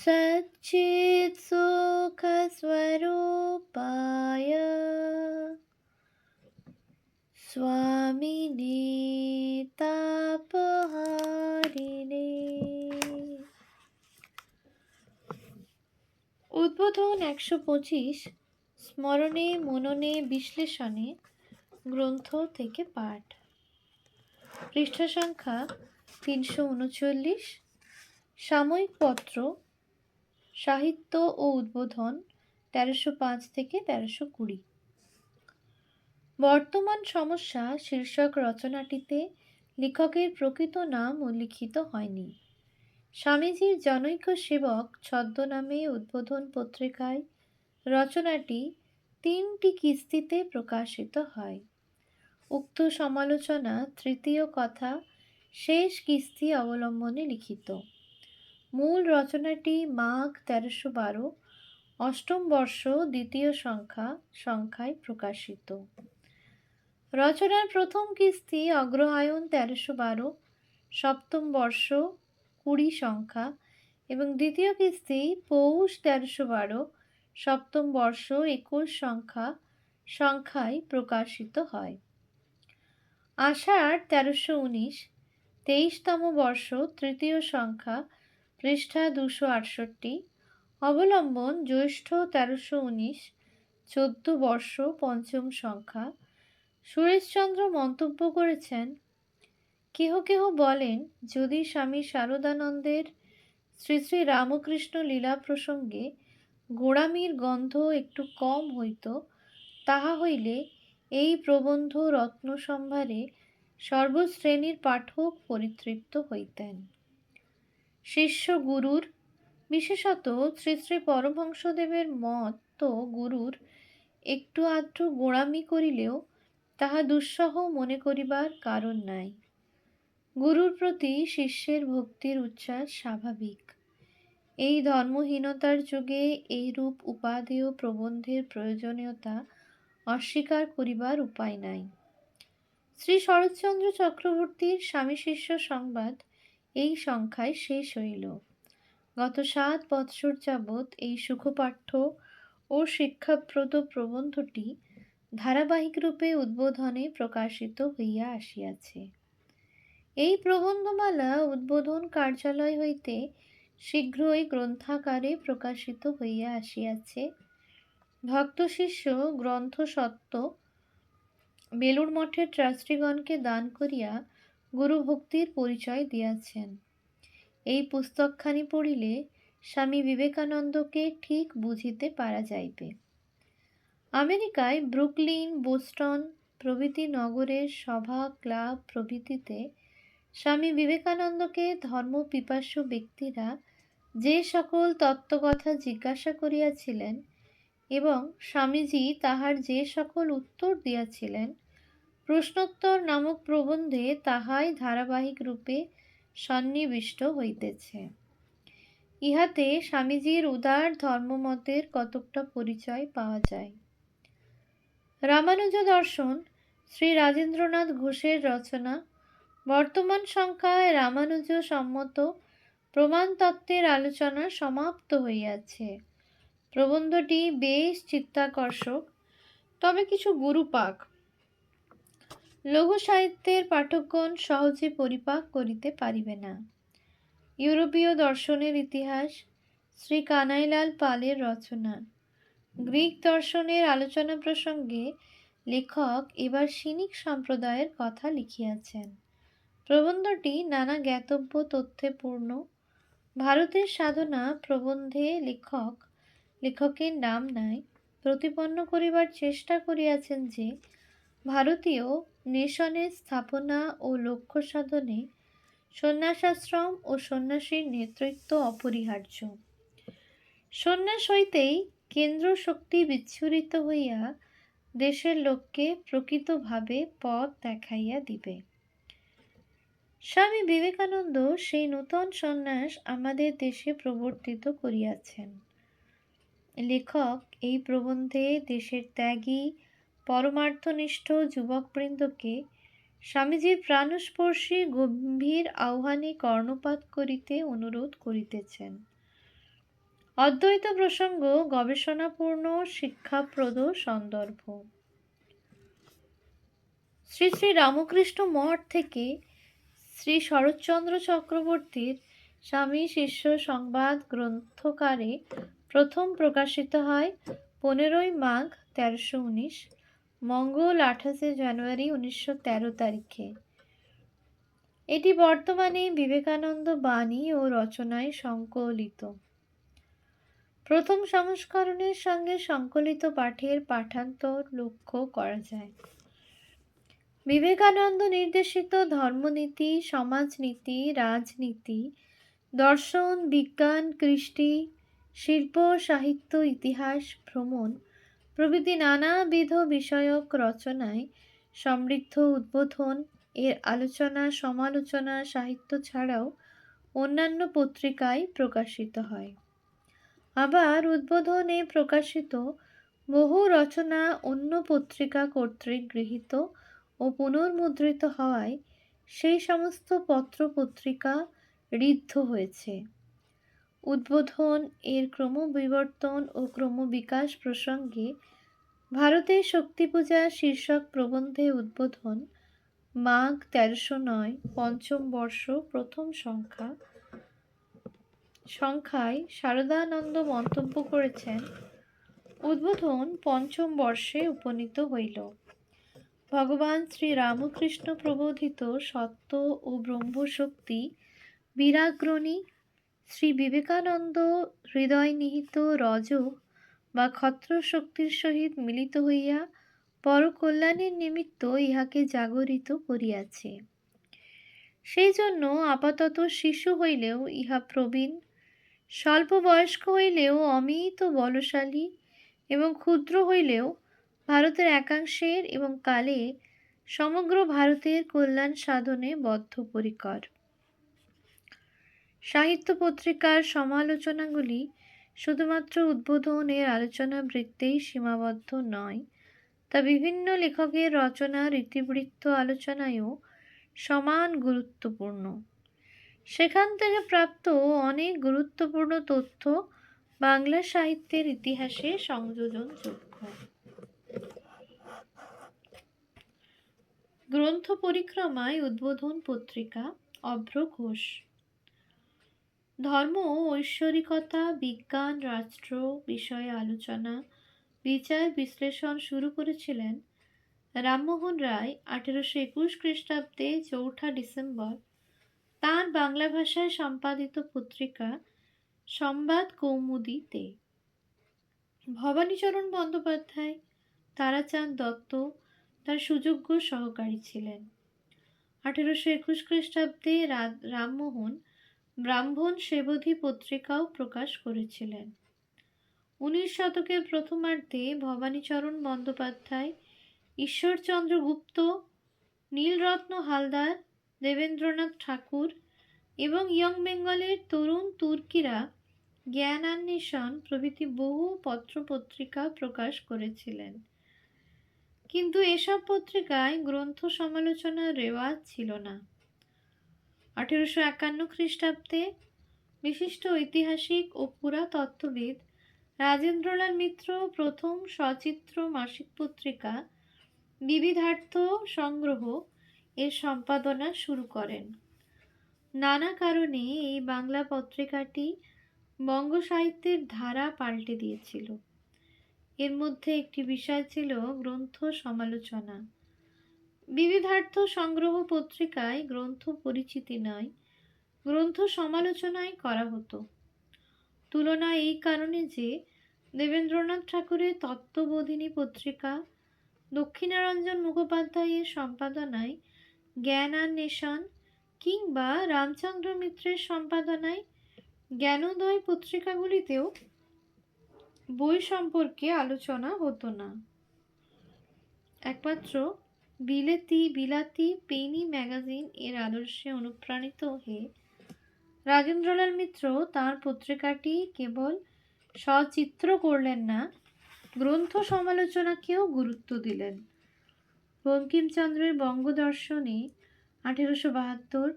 सच्चित्सुखस्वरूपाय स्वामिने तापहारिणे। উদ্বোধন ১২৫ স্মরণে মননে বিশ্লেষণে গ্রন্থ থেকে পাঠ। পৃষ্ঠা সংখ্যা ৩৩৯। সাময়িক পত্র সাহিত্য ও উদ্বোধন ১৩০৫ থেকে ১৩২০। বর্তমান সমস্যা শীর্ষক রচনাটিতে লেখকের প্রকৃত নাম উল্লিখিত হয়নি। স্বামীজির জনৈক সেবক ছদ্মনামে উদ্বোধন পত্রিকায় রচনাটি ৩টি কিস্তিতে প্রকাশিত হয়। উক্ত সমালোচনা তৃতীয় কথা শেষ কিস্তি অবলম্বনে লিখিত। মূল রচনাটি মাঘ ১৩১২ অষ্টম বর্ষ দ্বিতীয় সংখ্যায় প্রকাশিত। রচনার প্রথম কিস্তি অগ্রহায়ণ ১৩১২ সপ্তম বর্ষ ২০ সংখ্যা এবং দ্বিতীয় কিস্তি পৌষ ১৩১২ সপ্তম বর্ষ ২১ সংখ্যায় প্রকাশিত হয়। আষাঢ় ১৩১৯ ২৩তম বর্ষ তৃতীয় সংখ্যা পৃষ্ঠা ২৬৮। অবলম্বন জ্যৈষ্ঠ ১৩১৯ ১৪ বর্ষ পঞ্চম সংখ্যা। সুরেশচন্দ্র মন্তব্য করেছেন, কেহ কেহ বলেন যদি স্বামী শারদানন্দের শ্রী শ্রী রামকৃষ্ণ লীলা প্রসঙ্গে গোঁড়ামির গন্ধ একটু কম হইত, তাহা হইলে এই প্রবন্ধ রত্নসম্ভারে সর্বশ্রেণীর পাঠক পরিতৃপ্ত হইতেন। শিষ্য গুরুর, বিশেষত শ্রী শ্রী পরমহংসদেবের মত গুরুর একটু আধটু গোঁড়ামি করিলেও তাহা দুঃসহ মনে করিবার কারণ নাই। গুরুর প্রতি শিষ্যের ভক্তির উচ্ছ্বাস স্বাভাবিক। এই ধর্মহীনতার যুগে এইরূপ উপাদেয় প্রবন্ধের প্রয়োজনীয়তা অস্বীকার করিবার উপায় নাই। শ্রী শরৎচন্দ্র চক্রবর্তীর স্বামী শিষ্য সংবাদ এই সংখ্যায় শেষ হইল। গত ৭ বৎসর যাবৎ এই সুখপাঠ্য ও শিক্ষাপ্রদ প্রবন্ধটি ধারাবাহিক রূপে উদ্বোধনে প্রকাশিত হইয়া আসিয়াছে। এই প্রবন্ধমালা উদ্বোধন কার্যালয় হইতে শীঘ্রই গ্রন্থাকারে প্রকাশিত হইয়া আসিয়াছে। ভক্ত শিষ্য গ্রন্থস্বত্ব বেলুড় মঠের ট্রাস্টিগণকে দান করিয়া গুরুভক্তির পরিচয় দিয়াছেন। এই পুস্তকখানি পড়িলে স্বামী বিবেকানন্দকে ঠিক বুঝিতে পারা যাইবে। আমেরিকায় ব্রুকলিন, বোস্টন প্রভৃতি নগরের সভা, ক্লাব প্রভৃতিতে স্বামী বিবেকানন্দকে ধর্মপিপাসু ব্যক্তিরা যে সকল তত্ত্বকথা জিজ্ঞাসা করিয়াছিলেন এবং স্বামীজি তাহার যে সকল উত্তর দিয়াছিলেন, প্রশ্নোত্তর নামক প্রবন্ধে তাহাই ধারাবাহিক রূপে সন্নিবিষ্ট হইতেছে। ইহাতে স্বামীজির উদার ধর্মমতের কতকটা পরিচয় পাওয়া যায়। রামানুজ দর্শন শ্রী রাজেন্দ্রনাথ ঘোষের রচনা। বর্তমান সংখ্যায় রামানুজ সম্মত প্রমাণতত্ত্বের আলোচনা সমাপ্ত হইয়াছে। প্রবন্ধটি বেশ চিত্তাকর্ষক, তবে কিছু গুরুপাক। লঘু সাহিত্যের পাঠকগণ সহজে পরিপাক করিতে পারিবে না। ইউরোপীয় দর্শনের ইতিহাস শ্রী কানাইলাল পালের রচনা। গ্রিক দর্শনের আলোচনা প্রসঙ্গে লেখক এবার সিনিক সম্প্রদায়ের কথা লিখিয়াছেন। প্রবন্ধটি নানা জ্ঞাতব্য তথ্যে পূর্ণ। ভারতের সাধনা প্রবন্ধে লেখকের নাম নাই। প্রতিপন্ন করিবার চেষ্টা করিয়াছেন যে ভারতীয় নেশনের স্থাপনা ও লক্ষ্য সাধনে সন্ন্যাসাশ্রম ও সন্ন্যাসীর নেতৃত্ব অপরিহার্য। সন্ন্যাস হইতেই কেন্দ্র শক্তি বিচ্ছুরিত হইয়া দেশের লোককে প্রকৃতভাবে পথ দেখাইয়া দিবে। স্বামী বিবেকানন্দ সেই নূতন সন্ন্যাস আমাদের দেশে প্রবর্তিত করিয়াছেন। লেখক এই প্রবন্ধে দেশের ত্যাগী পরমার্থনিষ্ঠ যুবকবৃন্দকে স্বামীজির প্রাণস্পর্শী গম্ভীর আহ্বানে কর্ণপাত করিতে অনুরোধ করিতেছেন। অদ্বৈত প্রসঙ্গ গবেষণাপূর্ণ শিক্ষাপ্রদ সন্দর্ভ। শ্রী শ্রী রামকৃষ্ণ মঠ থেকে শ্রী শরৎচন্দ্র চক্রবর্তীর স্বামী শিষ্য সংবাদ গ্রন্থকারে প্রথম প্রকাশিত হয় 15ই মাঘ 1319, মঙ্গল 28শে জানুয়ারি 1913 তারিখে। এটি বর্তমানে বিবেকানন্দ বাণী ও রচনায় সংকলিত। প্রথম সংস্করণের সঙ্গে সংকলিত পাঠের পাঠান্তর লক্ষ্য করা যায়। বিবেকানন্দ নির্দেশিত ধর্মনীতি, সমাজনীতি, রাজনীতি, দর্শন, বিজ্ঞান, কৃষ্টি, শিল্প, সাহিত্য, ইতিহাস, ভ্রমণ প্রভৃতি নানাবিধ বিষয়ক রচনায় সমৃদ্ধ উদ্বোধন এর আলোচনা, সমালোচনা সাহিত্য ছাড়াও অন্যান্য পত্রিকায় প্রকাশিত হয়। আবার উদ্বোধনে প্রকাশিত বহু রচনা অন্য পত্রিকা কর্তৃক গৃহীত ও পুনর্মুদ্রিত হওয়ায় সেই সমস্ত পত্র-পত্রিকা ঋদ্ধ হয়েছে। উদ্বোধন এর ক্রমবিবর্তন ও ক্রমবিকাশ প্রসঙ্গে ভারতের শক্তিপূজা শীর্ষক প্রবন্ধে উদ্বোধন, মাঘ 1309, পঞ্চম বর্ষ, প্রথম সংখ্যায় শারদানন্দ মন্তব্য করেছেন, উদ্বোধন পঞ্চম বর্ষে উপনীত হইল। ভগবান শ্রী রামকৃষ্ণ প্রবোধিত সত্য ও ব্রহ্মশক্তি বিরাগ্রণী শ্রী বিবেকানন্দ হৃদয় নিহিত রজ বা ক্ষত্র শক্তির সহিত মিলিত হইয়া পরকল্যাণের নিমিত্ত ইহাকে জাগরিত করিয়াছে। সেই জন্য আপাতত শিশু হইলেও ইহা প্রবীণ, স্বল্প বয়স্ক হইলেও অমিত বলশালী এবং ক্ষুদ্র হইলেও ভারতের একাংশের এবং কালে সমগ্র ভারতের কল্যাণ সাধনে বদ্ধপরিকর। সাহিত্য পত্রিকার সমালোচনাগুলি শুধুমাত্র উদ্বোধন এর আলোচনা বৃত্তেই সীমাবদ্ধ নয়, তা বিভিন্ন লেখকের রচনার ইতিবৃত্ত আলোচনায়ও সমান গুরুত্বপূর্ণ। সেখান থেকে প্রাপ্ত অনেক গুরুত্বপূর্ণ তথ্য বাংলা সাহিত্যের ইতিহাসে সংযোজনযোগ্য। গ্রন্থ পরিক্রমায় উদ্বোধন পত্রিকা, অভ্র ঘোষ। ধর্ম, ঐশ্বরিকতা, বিজ্ঞান, রাষ্ট্র বিষয়ে আলোচনা, বিচার বিশ্লেষণ শুরু করেছিলেন রামমোহন রায় 1821 খ্রিস্টাব্দে 4 ডিসেম্বর তাঁর বাংলা ভাষায় সম্পাদিত পত্রিকা সংবাদ কৌমুদীতে। ভবানীচরণ বন্দ্যোপাধ্যায়, তারাচাঁদ দত্ত তার সুযোগ্য সহকারী ছিলেন। 1821 খ্রিস্টাব্দে রামমোহন ব্রাহ্মণ সেবধী পত্রিকাও প্রকাশ করেছিলেন। 19 শতকের প্রথমার্ধে ভবানীচরণ বন্দ্যোপাধ্যায়, ঈশ্বরচন্দ্র গুপ্ত, নীলরত্ন হালদার, দেবেন্দ্রনাথ ঠাকুর এবং ইয়ং বেঙ্গলের তরুণ তুর্কিরা জ্ঞানান্বেষণ প্রভৃতি বহু পত্রপত্রিকা প্রকাশ করেছিলেন। কিন্তু এসব পত্রিকায় গ্রন্থ সমালোচনার রেওয়াজ ছিল না। 1851 খ্রিস্টাব্দে বিশিষ্ট ঐতিহাসিক ও পুরাতত্ত্ববিদ রাজেন্দ্রলাল মিত্র প্রথম সচিত্র মাসিক পত্রিকা বিবিধার্থ সংগ্রহ এর সম্পাদনা শুরু করেন। নানা কারণে এই বাংলা পত্রিকাটি বঙ্গ সাহিত্যের ধারা পাল্টে দিয়েছিল। এর মধ্যে একটি বিষয় ছিল গ্রন্থ সমালোচনা। বিবিধার্থ সংগ্রহ পত্রিকায় গ্রন্থ পরিচিতি নয়, গ্রন্থ সমালোচনাই করা হতো। তুলনা এই কারণে যে দেবেন্দ্রনাথ ঠাকুরের তত্ত্ববোধিনী পত্রিকা, দক্ষিণারঞ্জন মুখোপাধ্যায়ের সম্পাদনায় জ্ঞানান্বেষণ কিংবা রামচন্দ্র মিত্রের সম্পাদনায় জ্ঞানোদয় পত্রিকাগুলিতেও বই সম্পর্কে আলোচনা হতো না। একমাত্র বিলাতি পেনি ম্যাগাজিন এর আদর্শে অনুপ্রাণিত হয়ে রাজেন্দ্রলাল মিত্র তাঁর পত্রিকাটি কেবল সচিত্র করলেন না, গ্রন্থ সমালোচনাকেও গুরুত্ব দিলেন। বঙ্কিমচন্দ্রের বঙ্গদর্শনে 1872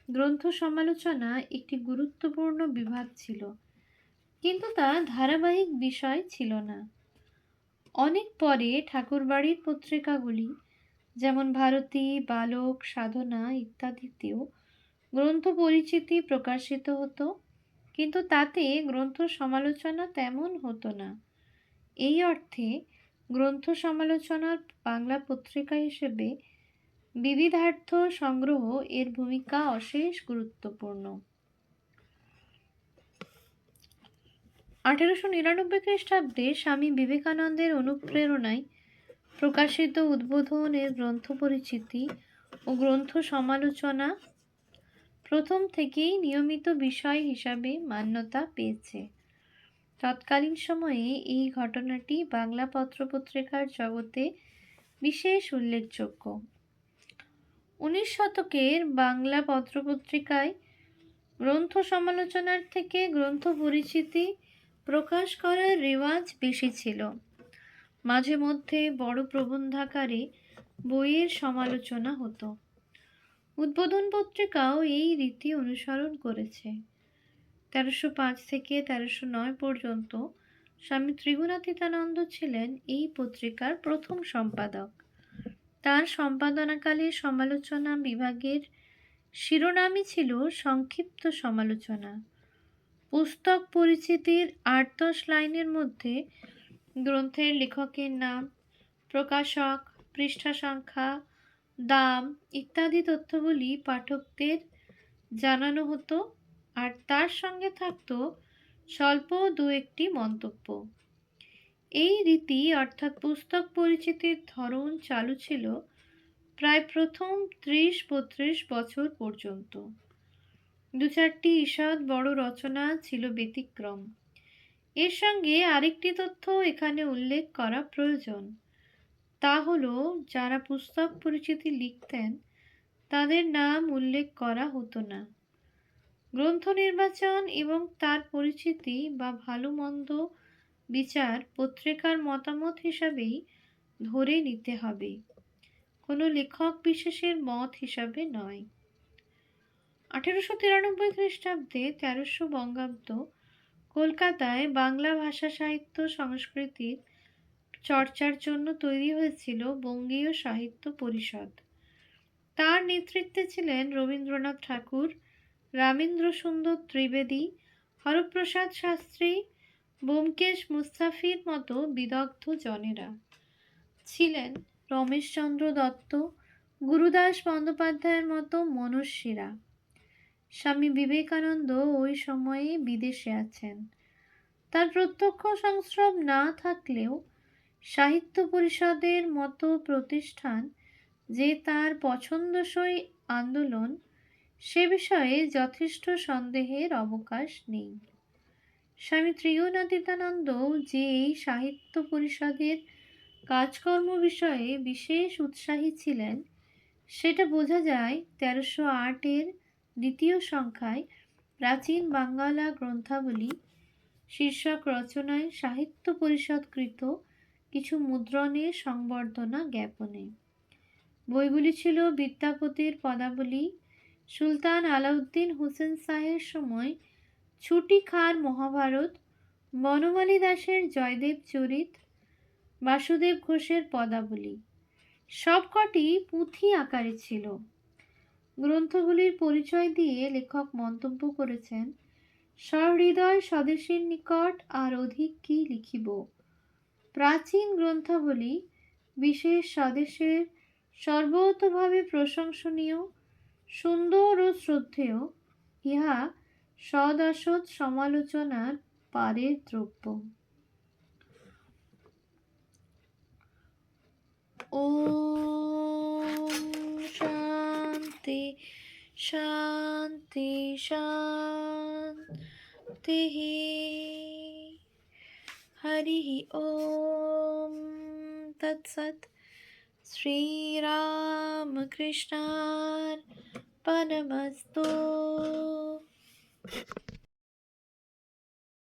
গ্রন্থ সমালোচনা একটি গুরুত্বপূর্ণ বিভাগ ছিল। কিন্তু তা ধারাবাহিক বিষয় ছিল না। অনেক পরে ঠাকুরবাড়ির পত্রিকাগুলি, যেমন ভারতী, বালক, সাধনা ইত্যাদিতেও গ্রন্থ পরিচিতি প্রকাশিত হতো, কিন্তু তাতে গ্রন্থ সমালোচনা তেমন হতো না। এই অর্থে গ্রন্থ সমালোচনার বাংলা পত্রিকা হিসেবে বিবিধার্থ সংগ্রহ এর ভূমিকা অশেষ গুরুত্বপূর্ণ। 1899 খ্রিস্টাব্দে স্বামী বিবেকানন্দের অনুপ্রেরণায় প্রকাশিত উদ্বোধন এর গ্রন্থ পরিচিতি ও গ্রন্থ সমালোচনা প্রথম থেকেই নিয়মিত বিষয় হিসাবে মান্যতা পেয়েছে। তৎকালীন সময়ে এই ঘটনাটি বাংলা পত্রপত্রিকার জগতে বিশেষ উল্লেখযোগ্য। 19 শতকের বাংলা পত্রপত্রিকায় গ্রন্থ সমালোচনার থেকে গ্রন্থ পরিচিতি প্রকাশ করার রেওয়াজ বেশি ছিল। মাঝে মধ্যে বড় প্রবন্ধাকারে বইয়ের সমালোচনা হতো। উদ্বোধন পত্রিকাও এই রীতি অনুসরণ করেছে। 1305 থেকে 1309 পর্যন্ত স্বামী ত্রিগুণাতীতানন্দ ছিলেন এই পত্রিকার প্রথম সম্পাদক। তার সম্পাদনাকালে সমালোচনা বিভাগের শিরোনামই ছিল সংক্ষিপ্ত সমালোচনা। পুস্তক পরিচিতির 8-10 লাইনের মধ্যে গ্রন্থের লেখকের নাম, প্রকাশক, পৃষ্ঠা সংখ্যা, দাম ইত্যাদি তথ্যগুলি পাঠকদের জানানো হতো, আর তার সঙ্গে থাকতো স্বল্প দু একটি মন্তব্য। এই রীতি অর্থাৎ পুস্তক পরিচিতির ধরন চালু ছিল প্রায় প্রথম 30-32 বছর পর্যন্ত। 2-4টি ঈষৎ বড় রচনা ছিল ব্যতিক্রম। এর সঙ্গে আরেকটি তথ্য এখানে উল্লেখ করা প্রয়োজন। তা হলো, যারা পুস্তক পরিচিতি লিখতেন তাদের নাম উল্লেখ করা হতো না। গ্রন্থ নির্বাচন এবং তার পরিচিতি বা ভালো মন্দ বিচার পত্রিকার মতামত হিসাবেই ধরে নিতে হবে, কোনো লেখক বিশেষের মত হিসাবে নয়। 1893 খ্রিস্টাব্দে 1300 বঙ্গাব্দ কলকাতায় বাংলা ভাষা সাহিত্য সংস্কৃতির চর্চার জন্য তৈরি হয়েছিল বঙ্গীয় সাহিত্য পরিষদ। তার নেতৃত্বে ছিলেন রবীন্দ্রনাথ ঠাকুর, রামেন্দ্র সুন্দর ত্রিবেদী, হরপ্রসাদ শাস্ত্রী, ব্যোমকেশ মুস্তাফির মতো বিদগ্ধ জনেরা। ছিলেন রমেশচন্দ্র দত্ত, গুরুদাস বন্দ্যোপাধ্যায়ের মতো মনস্বীরা। স্বামী বিবেকানন্দ ওই সময়ে বিদেশে আছেন। তার প্রত্যক্ষ সংস্রব না থাকলেও সাহিত্য পরিষদের মতো প্রতিষ্ঠান যে তার পছন্দসই আন্দোলন, সে বিষয়ে যথেষ্ট সন্দেহের অবকাশ নেই। স্বামী ত্রিগুণাতীতানন্দ যে এই সাহিত্য পরিষদের কাজকর্ম বিষয়ে বিশেষ উৎসাহী ছিলেন, সেটা বোঝা যায় 1308-এর দ্বিতীয় সংখ্যায় প্রাচীন বাঙ্গালা গ্রন্থাবলী শীর্ষক রচনায় সাহিত্য পরিষদকৃত কিছু মুদ্রণের সংবর্ধনা জ্ঞাপনে। বইগুলি ছিল বিদ্যাপতির পদাবলী, সুলতান আলাউদ্দিন হোসেন শাহের সময় ছুটি খাঁর মহাভারত, বনমালী দাসের জয়দেব চরিত, বাসুদেব ঘোষের পদাবলী। সবকটি পুঁথি আকারে ছিল। গ্রন্থগুলির পরিচয় দিয়ে লেখক মন্তব্য করেছেন, সহৃদয় স্বদেশীর নিকট আর অধিক কি লিখিব। প্রাচীন গ্রন্থাবলী বিশেষ স্বদেশের সর্বতোভাবে প্রশংসনীয়, সুন্দর ও শ্রদ্ধেয়। ইহা সৎ অসৎ সমালোচনার পারের দ্রব্য। ওম শান্তি শান্তি শান্তি। হরি ওম তৎসৎ। শ্রীরামকৃষ্ণার্পণমস্তু।